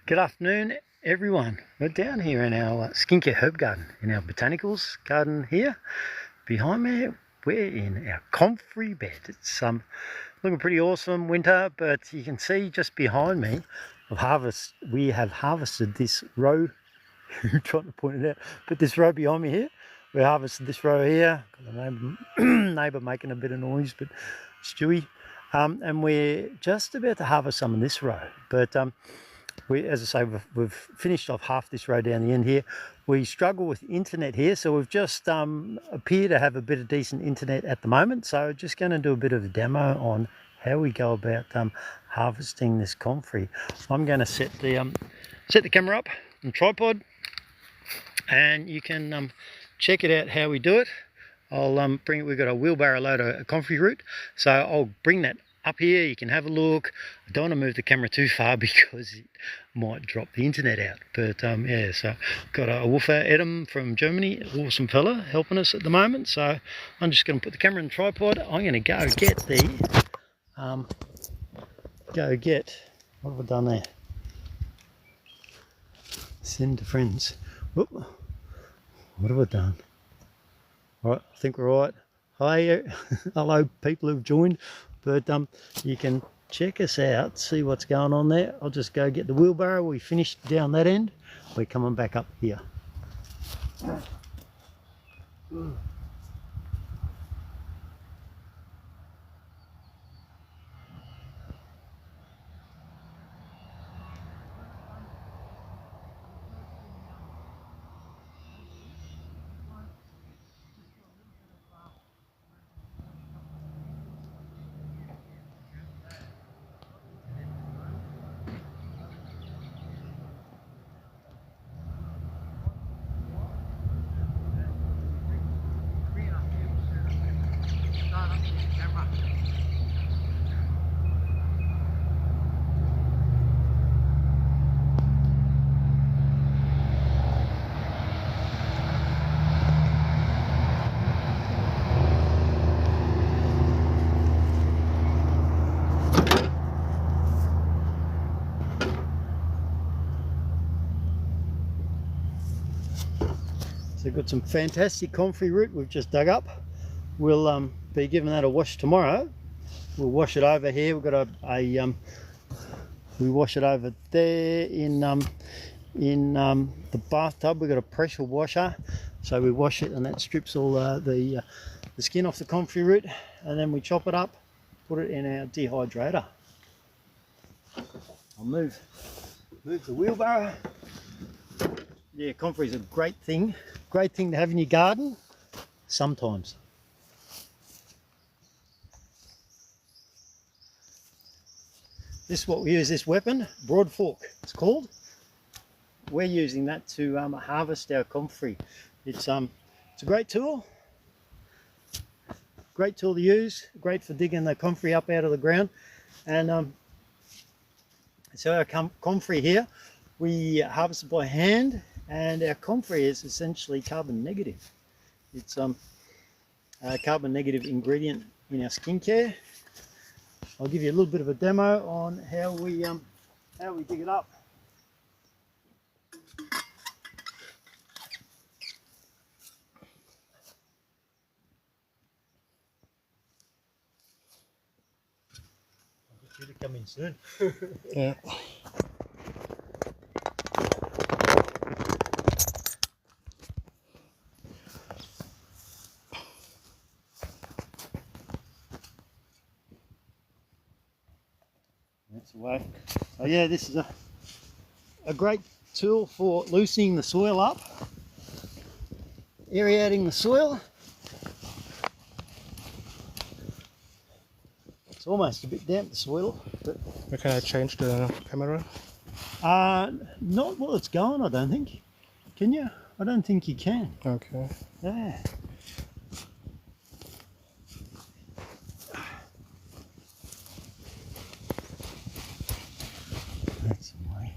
Good afternoon, everyone. We're down here in our skincare herb garden, in our botanicals garden here. Behind me, we're in our Comfrey bed. It's looking pretty awesome winter, but you can see just behind me, we have harvested this row. I'm trying to point it out, but this row behind me here, we harvested this row here. Got the neighbour making a bit of noise, but Stewie. And we're just about to harvest some in this row, but as I say, we've finished off half this row down the end here. We struggle with internet here, so we've just appear to have a bit of decent internet at the moment. So just going to do a bit of a demo on how we go about harvesting this comfrey. I'm going to set the camera up on the tripod, and you can check it out how we do it. I'll bring it. We've got a wheelbarrow load of comfrey root, so I'll bring that up here. You can have a look. I don't want to move the camera too far because it might drop the internet out, but yeah, so got a woofer Adam from Germany, awesome fella, helping us at the moment. So I'm just going to put the camera in the tripod. I'm going to go get what have I done there? Send to friends. Whoop. What have I done? All right, I think we're all right. Hi, hello people who've joined. But you can check us out, see what's going on there. I'll just go get the wheelbarrow. We finished down that end. We're coming back up here. So we've got some fantastic comfrey root we've just dug up. We'll be giving that a wash tomorrow. We'll wash it over here. We've got we wash it over there in the bathtub. We've got a pressure washer, so we wash it and that strips all the skin off the comfrey root, and then we chop it up, put it in our dehydrator. I'll move the wheelbarrow. Yeah, comfrey is a great thing to have in your garden sometimes. This is what we use, this weapon, broad fork it's called. We're using that to harvest our comfrey. It's a great tool to use, great for digging the comfrey up out of the ground. And so our comfrey here, we harvest it by hand, and our comfrey is essentially carbon negative. It's a carbon negative ingredient in our skincare. I'll give you a little bit of a demo on how we dig it up. I'll get you to come in soon. Yeah. That's the way. So yeah, this is a great tool for loosening the soil up, aerating the soil. It's almost a bit damp, the soil. But can I change the camera? Not while it's going, I don't think. Can you? I don't think you can. Okay. Yeah. That's the way.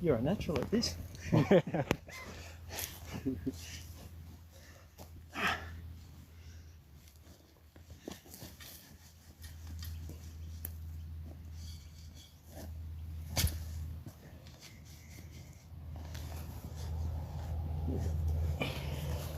You're a natural at this.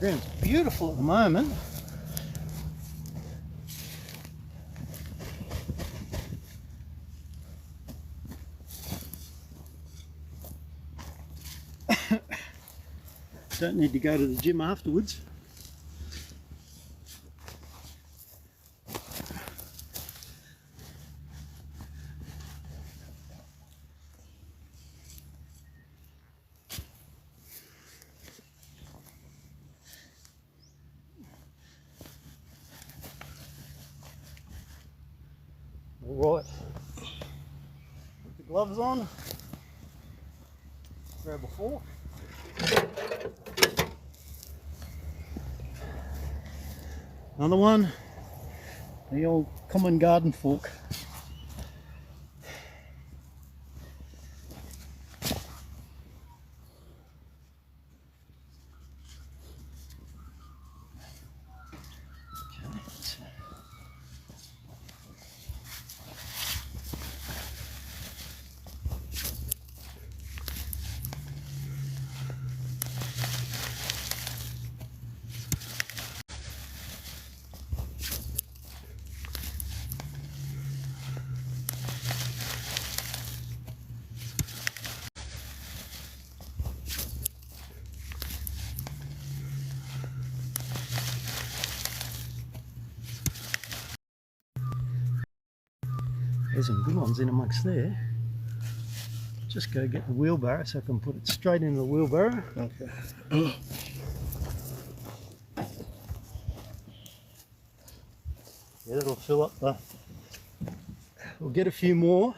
Ground's beautiful at the moment. Don't need to go to the gym afterwards. All right, put the gloves on, grab a fork. Another one, the old common garden fork. There's some good ones in amongst there. Just go get the wheelbarrow so I can put it straight into the wheelbarrow. Okay. Yeah, that'll fill up the... We'll get a few more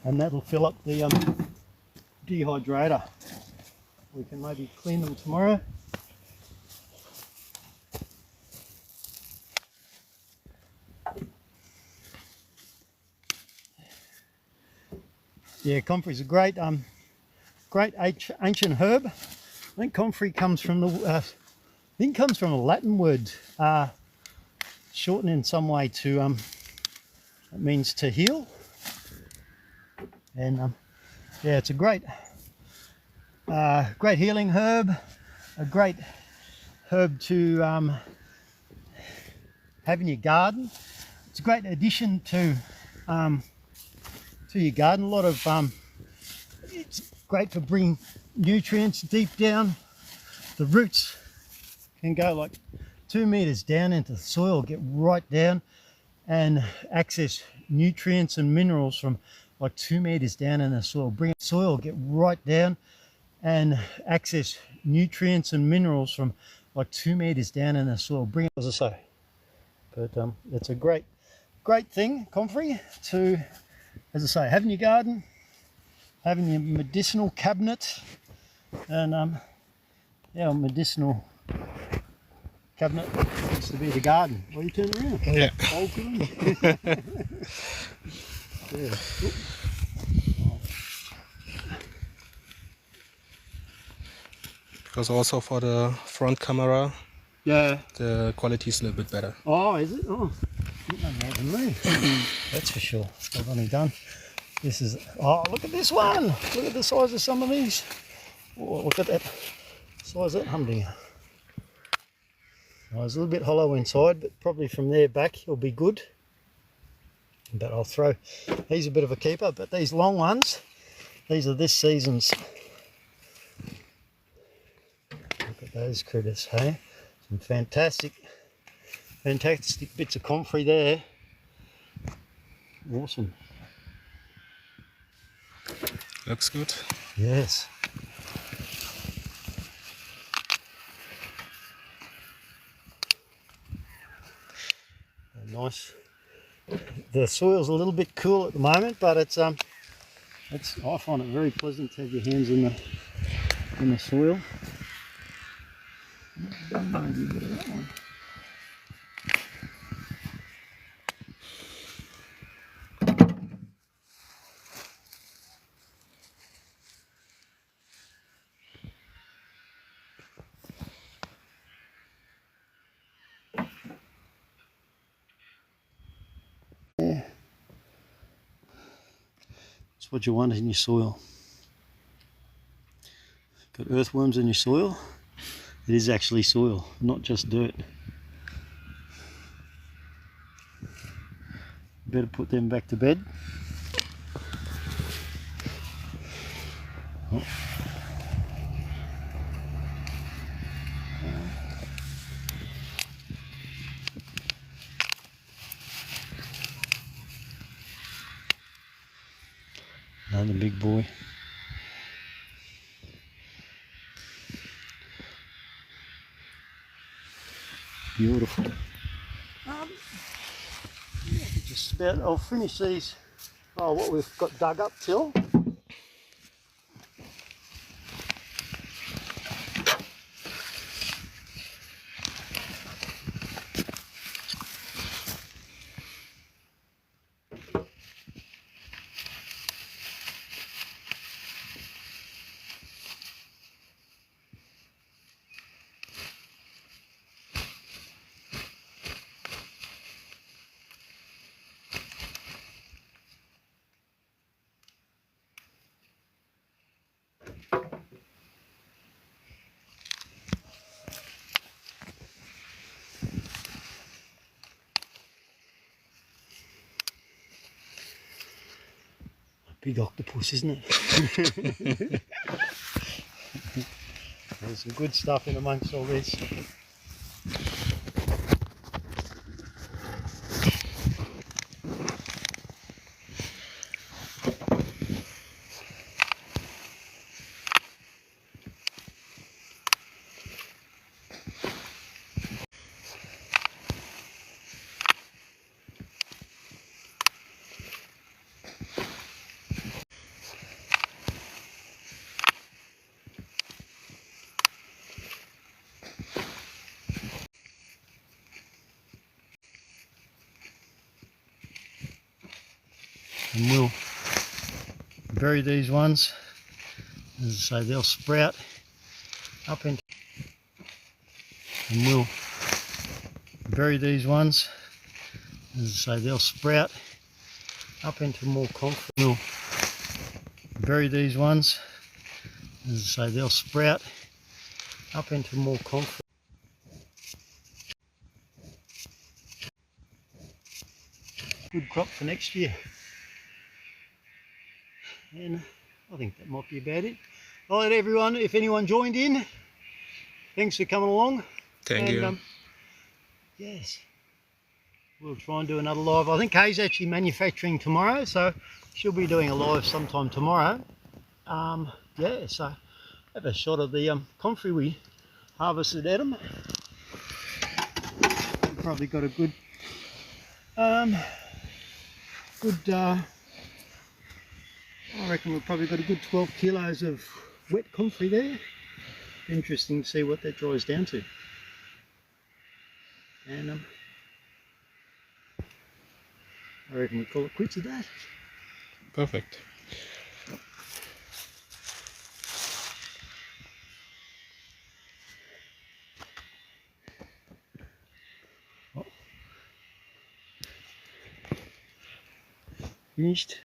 and that'll fill up the dehydrator. We can maybe clean them tomorrow. Yeah, Comfrey's a great ancient herb. I think Comfrey comes from a Latin word, shortened in some way to it means to heal. And yeah, it's a great healing herb, a great herb to have in your garden. It's a great addition to your garden. A lot of it's great for bringing nutrients deep down. The roots can go like 2 meters down into the soil, get right down and access nutrients and minerals from like 2 meters down in the soil. Bring soil, get right down and access nutrients and minerals from like 2 meters down in the soil. Bring it, as I say. But it's a great thing, Comfrey, to, as I say, have in your garden, have in your medicinal cabinet, and yeah, medicinal cabinet used to be the garden. Well, you turn around. Yeah. Old time. Yeah. Because also for the front camera, Yeah. the quality is a little bit better. Oh, is it? Oh, you've done more than me. That's for sure. I've only done. This is. Oh, look at this one. Look at the size of some of these. Oh, look at that size of that humdinger. Oh, it's a little bit hollow inside, but probably from there back he'll be good. But I'll throw. He's a bit of a keeper, but these long ones, these are this season's. Look at those critters, hey? Some fantastic bits of comfrey there. Awesome. Looks good. Yes. Nice. The soil's a little bit cool at the moment, but I find it very pleasant to have your hands in the soil. Maybe a bit of that one. Yeah. That's what you want in your soil. Got earthworms in your soil, It is actually soil, not just dirt. Better put them back to bed. Oh. Another big boy. Beautiful. Yeah, just about, I'll finish these. Oh, what we've got dug up till. Big octopus, isn't it? There's some good stuff in amongst all this. And we'll bury these ones, as I say, they'll sprout up into, and we'll bury these ones, as I say, they'll sprout up into more Comfrey. We'll bury these ones, as I say, they'll sprout up into more Comfrey. Good crop for next year. And I think that might be about it. All right, everyone, if anyone joined in, thanks for coming along. Thank you. Yes, we'll try and do another live. I think Kay's actually manufacturing tomorrow, so she'll be doing a live sometime tomorrow. Yeah, so have a shot of the Comfrey we harvested at them. Probably got a good, I reckon we've probably got a good 12 kilos of wet Comfrey there. Interesting to see what that dries down to. And I reckon we call it quits at that. Perfect. Finished.